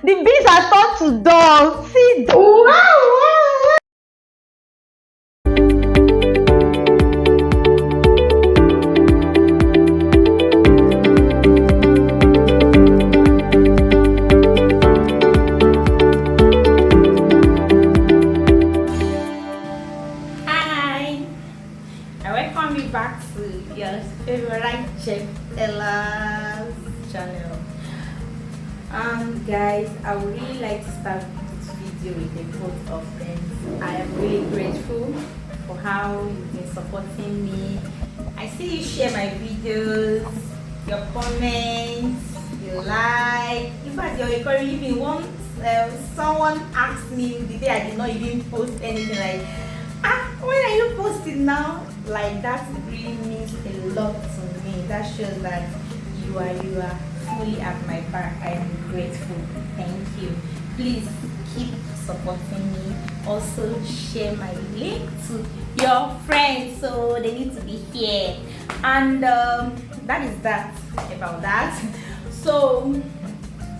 The beans are turned to doll. See, wow. Welcome you back to your favorite chef Ella's channel. Guys, I would really like to start this video with a vote of thanks. I am really grateful for how you've been supporting me. I see you share my videos, your comments, you like. In fact, you're encouraging. Even once someone asked me the day I did not even post anything, like, when are you posting now? Like, that really means a lot to me. That shows that you are fully at my back. I am grateful. Thank you. Please keep supporting me. Also share my link to your friends so they need to be here. And that is that about that. So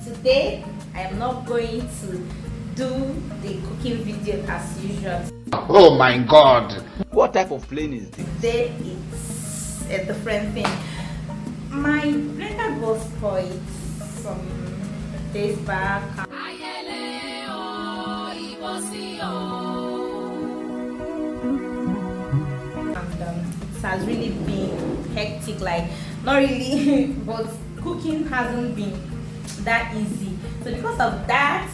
today I am not going to do the cooking video as usual. Oh my God! What type of plane is this? Today it's a different thing. My blender was spoiled some days back. And it has really been hectic, like, not really, but cooking hasn't been that easy. So because of that,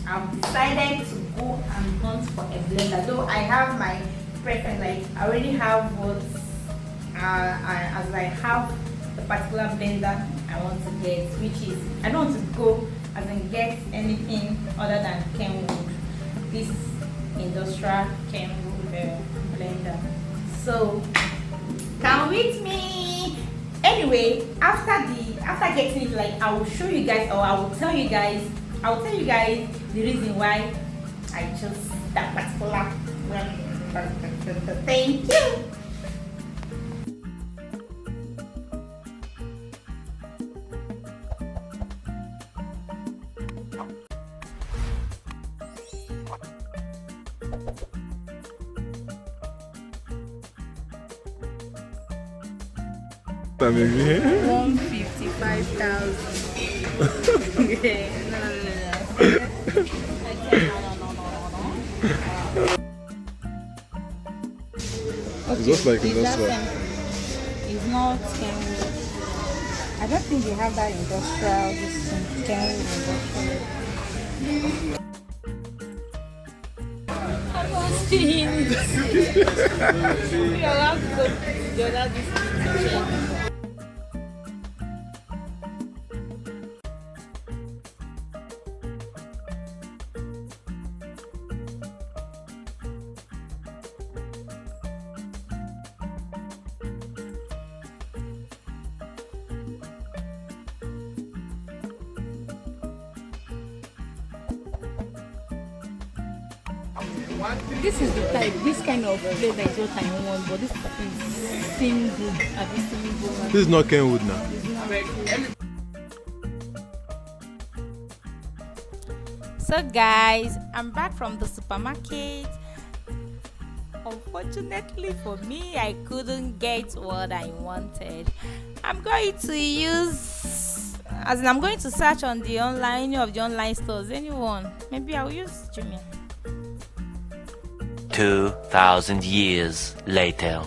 I've decided to go and hunt for a blender. Though I have my preference, like I already have what as I have the particular blender I want to get, which is I don't want to go as in get anything other than Kenwood, this industrial Kenwood blender. So come with me. Anyway, after getting it, like, I will show you guys, or I will tell you guys the reason why I chose that particular blender. Thank you. Maybe 155,000. It's just like industrial. It's not Kenwood. I don't think they have that industrial. This Kenwood industrial. I'm not seeing it. You're allowed to go to the other district. This is the type, this kind of flavor is what I want, but this is seem good. This is not Kenwood now. So guys, I'm back from the supermarket. Unfortunately for me, I couldn't get what I wanted. I'm going to use, I'm going to search on the online, any of the online stores, anyone. Maybe I'll use Jumia. 2,000 years later.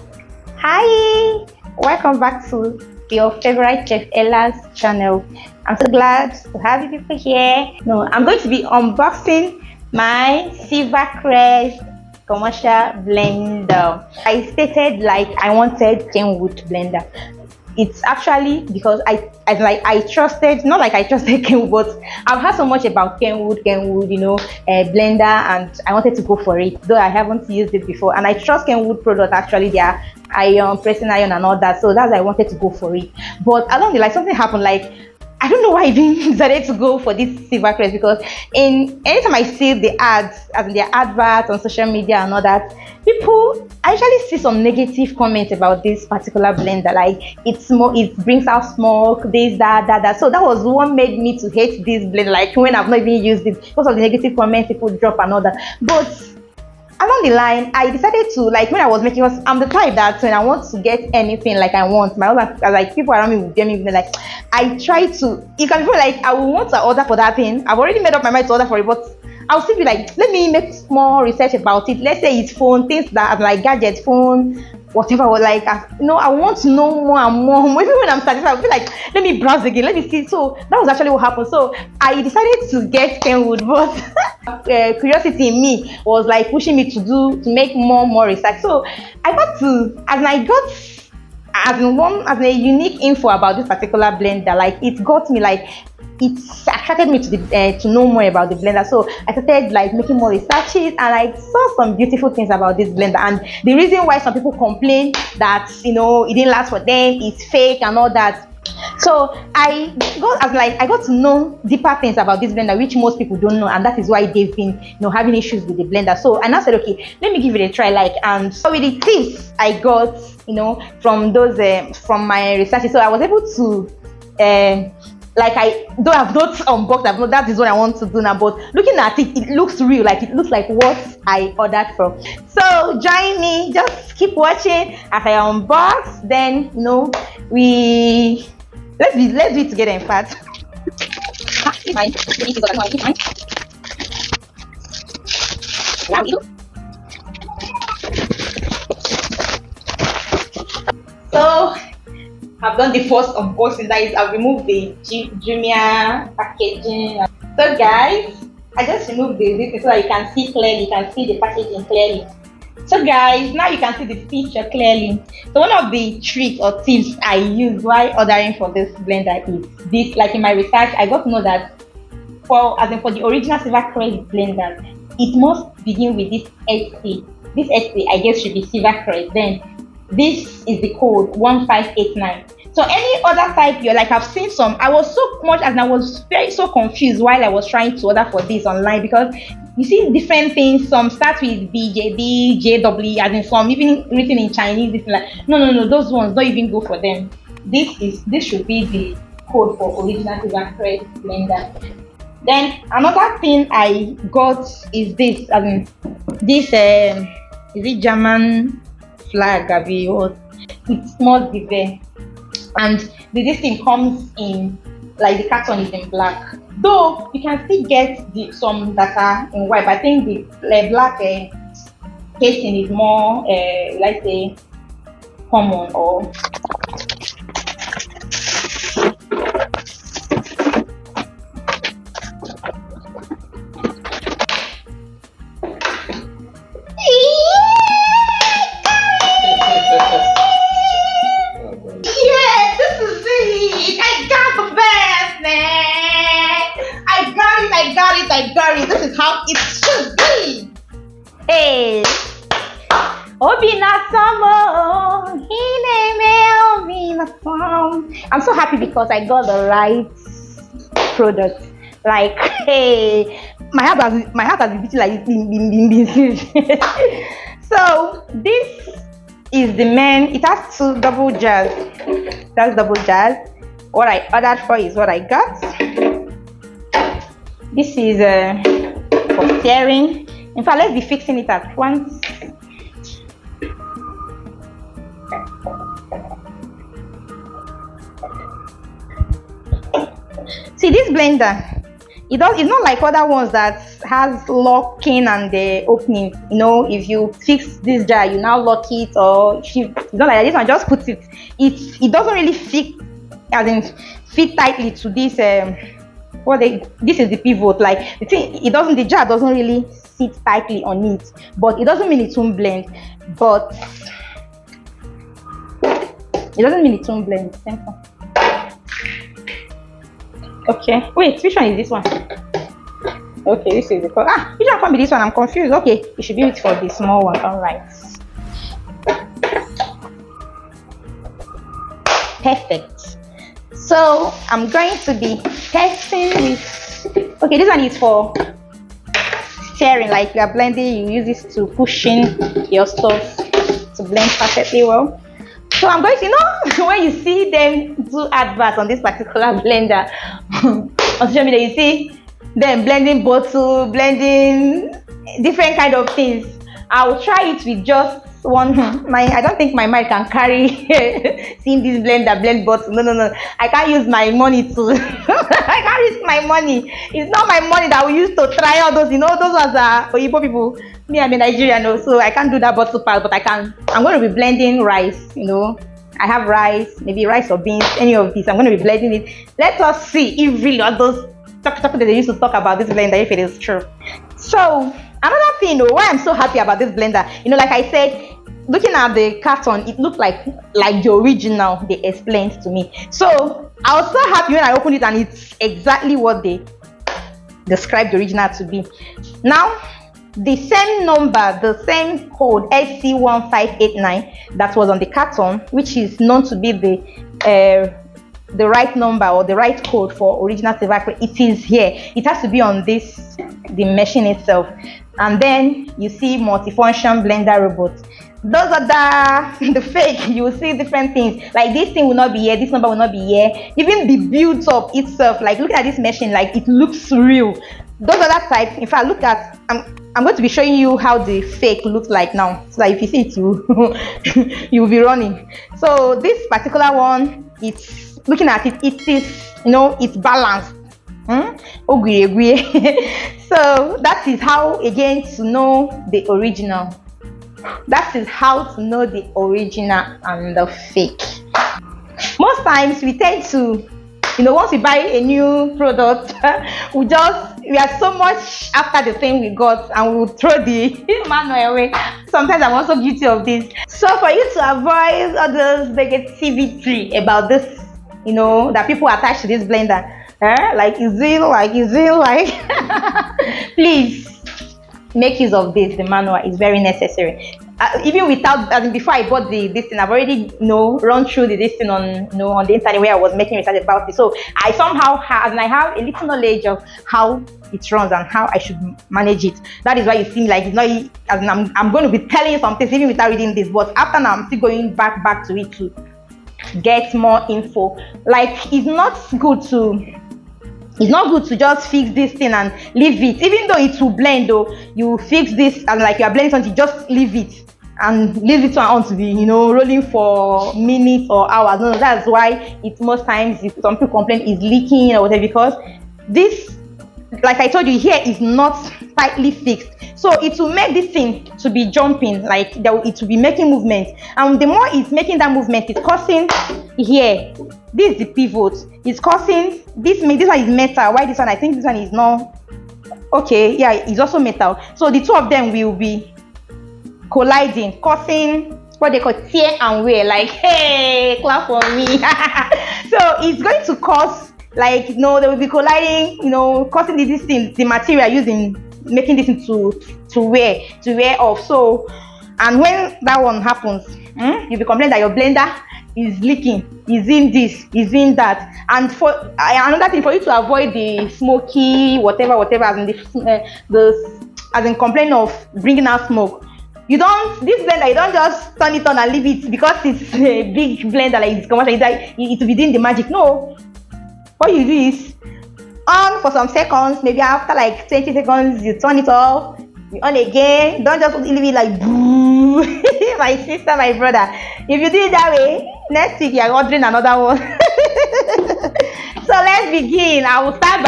Hi, welcome back to your favorite chef Ella's channel. I'm so glad to have you people here. No, I'm going to be unboxing my Silver Crest commercial blender. I stated like I wanted Kenwood blender. It's actually because I trusted, not like I trusted Kenwood, but I've heard so much about Kenwood, you know, blender, and I wanted to go for it, though I haven't used it before. And I trust Kenwood product, actually, their iron, pressing iron and all that, so that's why I wanted to go for it. But along the line, something happened, like I don't know why I even decided to go for this Silver Crest, because anytime I see the ads, as in their adverts on social media and all that, I actually see some negative comments about this particular blender. Like it brings out smoke, this, that. So that was what made me to hate this blender. Like when I've not even used it because of the negative comments people drop and all that. But along the line, I decided to, like, when I was making, because I'm the type that when I want to get anything like I want, my husband, like, people around me will get me, like, I try to, it can feel like I will want to order for that thing. I've already made up my mind to order for it, but I'll still be like, let me make more research about it. Let's say it's phone, things that are like gadget, phone, whatever. Like, I want to know more and more. Even when I'm satisfied, I feel like, let me browse again, let me see. So that was actually what happened. So I decided to get Kenwood, but curiosity in me was like pushing me to make more research. So I got to, as a unique info about this particular blender, like it got me, like it attracted me to know more about the blender. So I started like making more researches, and I saw some beautiful things about this blender. And the reason why some people complain that it didn't last for them, it's fake and all that. So I got to know deeper things about this blender, which most people don't know, and that is why they've been having issues with the blender. So I now said, okay, let me give it a try. And so with the tips I got from those from my research, so I was able to I don't have not unboxed. That is what I want to do now. But looking at it, it looks real. Like it looks like what I ordered from. So join me. Just keep watching as I unbox. Then let's do it together. In fact, so I've done the first unboxing. That is, I've removed the Jumia packaging. So guys, I just removed this so that you can see clearly. You can see the packaging clearly. So guys, now you can see the picture clearly. So one of the tricks or tips I use while ordering for this blender is this. Like in my research, I got to know that for the original Silver Crest blender, it must begin with this SC. This SC, I guess, should be Silver Crest. Then this is the code 1589. So any other type, I've seen some. I was so confused while I was trying to order for this online, because you see different things. Some start with BJD, JW, as in some even written in Chinese. It's like no, those ones don't even go for them. This should be the code for original Silver Crest blender. Then another thing I got is this. Is it German flag? It must be there. And this thing comes in, like the carton is in black. Though you can still get some that are in white, but I think the black casing is more, let's say, common. Or I got it. This is how it should be. Hey, I'm so happy because I got the right product. Like, hey, my heart has been beating like So this is the man. It has two double jars. That's double jars. What I ordered for is what I got. This is for steering. In fact, let's be fixing it at once. See, this blender, it's not like other ones that has locking and the opening. If you fix this jar, you now lock it, or if you don't like that, this one just puts it. It doesn't really fit tightly to this. This is the pivot. Like the jar doesn't really sit tightly on it, but it doesn't mean it won't blend. Simple. Okay, wait, which one is this one? Okay, this is the color. Which one can be this one? I'm confused. Okay, you should be it for the small one. All right. Perfect. So I'm going to be testing with, okay, this one is for stirring, like you are blending, you use this to push in your stuff to blend perfectly well. So I'm going to, when you see them do adverts on this particular blender on social media, you see them blending bottle, blending different kind of things. I will try it with just one. I don't think my mind can carry seeing this blender blend bottle. No. I can't use my money to. I can't risk my money. It's not my money that we use to try all those. Those ones are for Igbo people. Me, I'm a Nigerian, so I can't do that bottle part. But I'm going to be blending rice. I have rice, maybe rice or beans, any of these. I'm going to be blending it. Let us see if really all those talk that they used to talk about this blender, if it is true. So another thing, why I'm so happy about this blender, like I said, looking at the carton, it looked like the original they explained to me. So I was so happy when I opened it and it's exactly what they described the original to be. Now, the same number, the same code SC1589 that was on the carton, which is known to be the right number or the right code for original Silver Crest, it is here. It has to be on the machine itself. And then you see multifunction blender robot. Those are the fake. You will see different things. Like this thing will not be here, this number will not be here. Even the build up itself, like look at this machine, like it looks real. Those other types, if I look at, I'm going to be showing you how the fake looks like now, so that if you see it, you will be running. So this particular one, it's looking at it, it is, it's balanced. So that is how, again, to know the original. That is how to know the original and the fake. Most times we tend to, once we buy a new product, we are so much after the thing we got and we will throw the manual away. Sometimes I'm also guilty of this. So for you to avoid all those negativity about this, that people attach to this blender, please make use of this. The manual is very necessary. Even without, before I bought this thing, I've already run through this thing on on the internet where I was making research about it. So I somehow have a little knowledge of how it runs and how I should manage it. That is why it seems like it's not. I'm going to be telling you some things even without reading this, but after now I'm still going back to it to get more info. Like it's not good to just fix this thing and leave it. Even though it will blend, you fix this and like you are blending something, just leave it and leave it on to be rolling for minutes or hours. No, that's why it most times, if some people complain, is leaking or whatever, because this, like I told you, here is not tightly fixed. So it will make this thing to be jumping, like it will be making movement, and the more it's making that movement, it's causing here. This is the pivot. It's causing this one is metal. Why this one? I think this one is not okay. Yeah, it's also metal. So the two of them will be colliding, causing what they call tear and wear. Like, hey, clap for me. So it's going to cause, like, they will be colliding, causing this thing, the material using, making this into to wear off. So, and when that one happens, you'll be complaining that your blender is leaking, is in this, is in that. And for another thing, for you to avoid the smoky whatever as in complaint of bringing out smoke, this blender, you don't just turn it on and leave it because it's a big blender like this commercial. It will be doing the magic. No, what you do is on for some seconds, maybe after like 20 seconds, you turn it off, you on again. Don't just leave it like boo. My sister, my brother, if you do it that way, next week you are ordering another one. So let's begin. I will start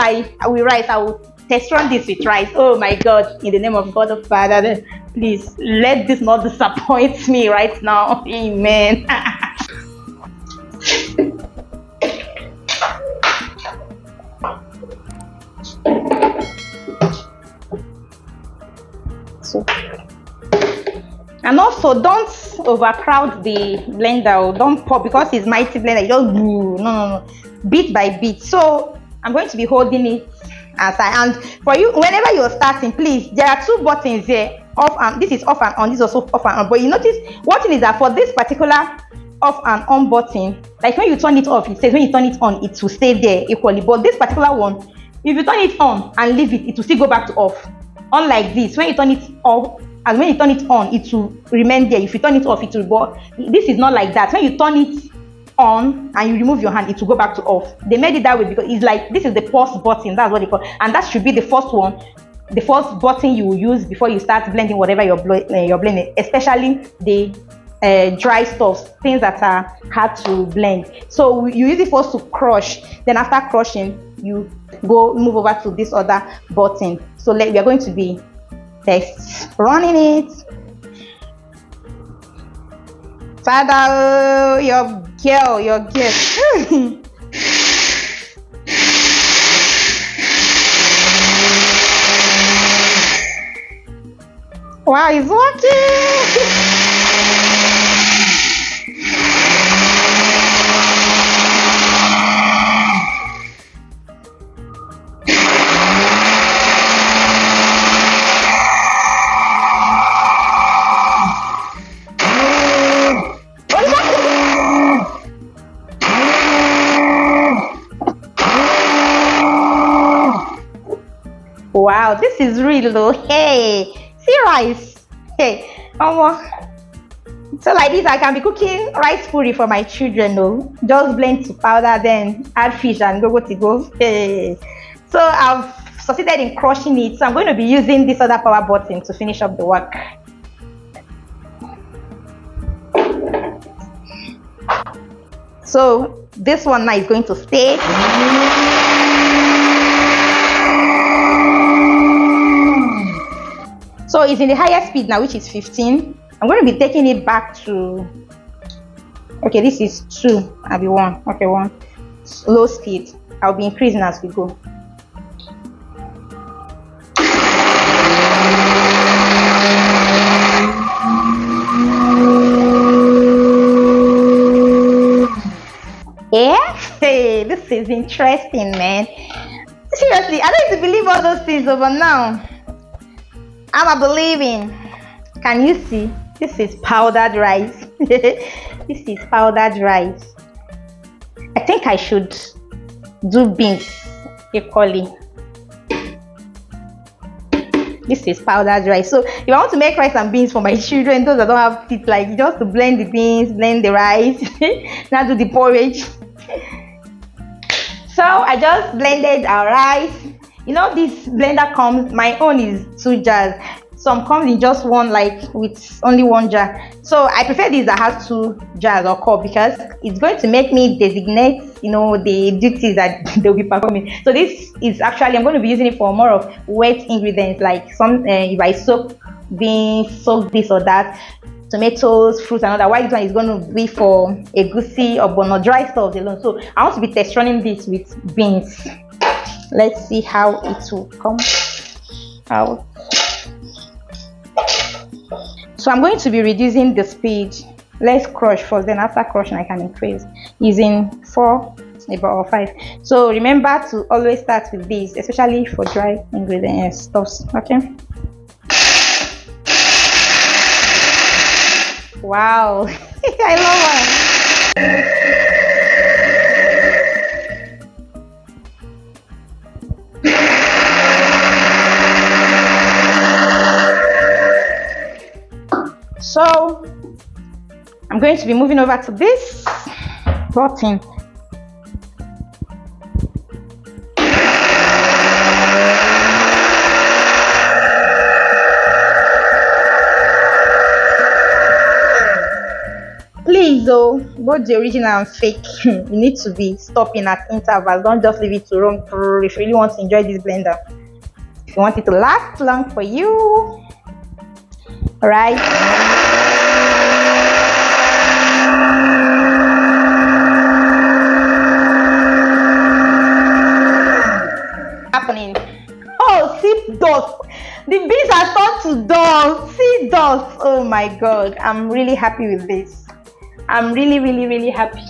with rice. I will test run this with rice. Oh my God, in the name of God the Father, please let this not disappoint me right now. Amen. And also, don't overcrowd the blender. Don't pour because it's mighty blender. You just no, bit by bit. So I'm going to be holding it and for you, whenever you're starting, please, there are two buttons here, off and this is off and on. This is also off and on. But you notice one thing is that for this particular off and on button, like when you turn it off, it says when you turn it on, it will stay there equally. But this particular one, if you turn it on and leave it, it will still go back to off. Unlike this, when you turn it off and when you turn it on, it will remain there. If you turn it off, it will. But this is not like that. When you turn it on and you remove your hand, it will go back to off. They made it that way because it's like this is the pause button. That's what they call, and that should be the first one, the first button you will use before you start blending whatever you're blending, especially the dry stuffs, things that are hard to blend. So you use it first to crush, then after crushing you move over to this other button. So we are going to be running it. Father, your girl. Wow, it's working. Wow, this is real though. Hey, see rice. Hey, so like this, I can be cooking rice puri for my children. No, just blend to powder, then add fish and go. Hey, so I've succeeded in crushing it. So I'm going to be using this other power button to finish up the work. So this one now is going to stay. So it's in the higher speed now, which is 15. I'm going to be taking it back to, okay, this is 2, I'll be 1, okay, 1. Low speed. I'll be increasing as we go. Yeah, hey, this is interesting, man. Seriously, I don't even believe all those things over now. I'm a believing. Can you see? This is powdered rice. This is powdered rice. I think I should do beans equally. This is powdered rice. So if I want to make rice and beans for my children, those that don't have teeth, like just to blend the beans, blend the rice, now do the porridge. So I just blended our rice. You know, this blender comes, my own is 2 jars. Some comes in just one, like with only 1 jar. So I prefer this that has 2 jars or cup because it's going to make me designate, you know, the duties that they'll be performing. So this is actually, I'm going to be using it for more of wet ingredients, like some if I soak beans, soak this or that, tomatoes, fruits and other. While this one is going to be for egusi or bono, dry stuff alone. So I want to be test running this with beans. Let's see how it will come out. So I'm going to be reducing the speed. Let's crush first, then after crushing I can increase using 4 or 5. So remember to always start with this, especially for dry ingredients stuffs. Okay. Wow. I love it. So I'm going to be moving over to this button. Please though, both the original and fake, you need to be stopping at intervals. Don't just leave it to run if you really want to enjoy this blender. If you want it to last long for you, right? Happening. Oh, see dust. The beans are turned to dust. See dust. Oh my god, I'm really happy with this. I'm really happy.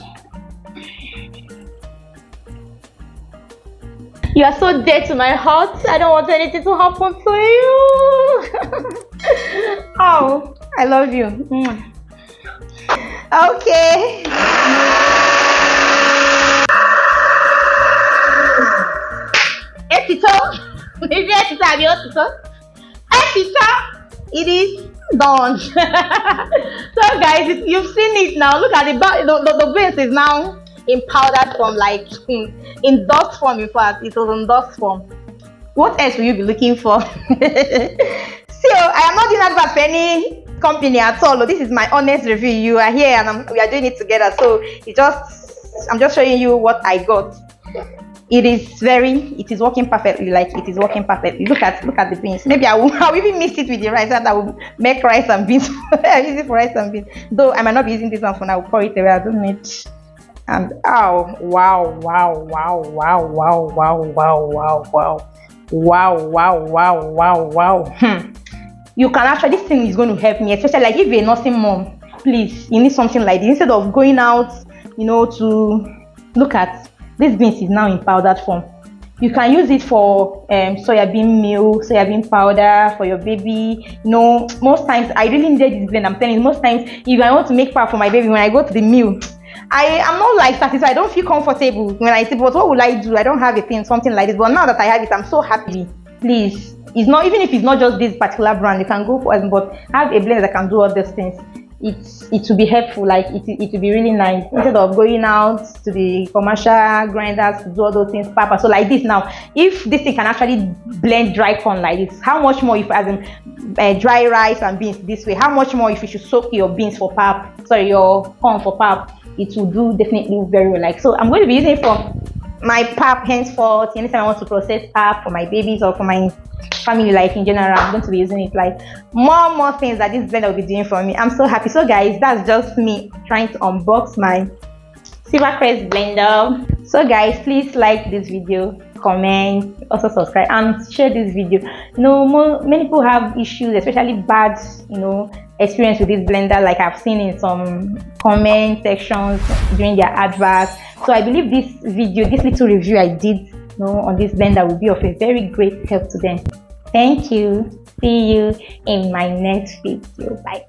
You are so dear to my heart. I don't want anything to happen to you. Oh, I love you. Okay. Etito. Maybe Etito, have you Etito? Etito. It is done. So guys, you've seen it now. Look at the base is now in powdered form, like in dust form. In fact, it was in dust form. What else will you be looking for? So I am not doing advert for any company at all. This is my honest review. You are here and we are doing it together. So I'm just showing you what I got. It is working perfectly. Like it is working perfectly. Look at the beans. Maybe I'll even mix it with the rice, and I will make rice and beans. I use it for rice and beans. Though I might not be using this one for now. I'll pour it away. I don't need. And oh wow. You can actually, this thing is going to help me, especially like if you're a nursing mom. Please, you need something like this instead of going out, to look at this. Beans is now in powdered form. You can use it for soybean meal, soybean powder for your baby. Most times I really need this blend. I'm telling you, most times if I want to make powder for my baby, when I go to the meal, I am not like satisfied. I don't feel comfortable when I say, but what will I do? I don't have a thing, something like this. But now that I have it, I'm so happy. Please, it's not, even if it's not just this particular brand, you can go for it, but have a blend that can do all these things. It will be helpful. Like it will be really nice instead of going out to the commercial grinders to do all those things. Papa, so like this now, if this thing can actually blend dry corn like this, how much more if as in dry rice and beans this way? How much more if you should soak your beans for pap? Sorry, your corn for pap. It will do definitely very well. Like, so I'm going to be using it for my pap henceforth. Anytime I want to process pap for my babies or for my family life in general, I'm going to be using it. Like more things that this blender will be doing for me. I'm so happy. So guys, that's just me trying to unbox my Silver Crest blender. So guys, please like this video, comment, also subscribe and share this video. Many people have issues, especially bad experience with this blender, like I've seen in some comment sections during their adverts. So I believe this little review I did on this blender will be of a very great help to them. Thank you. See you in my next video. Bye.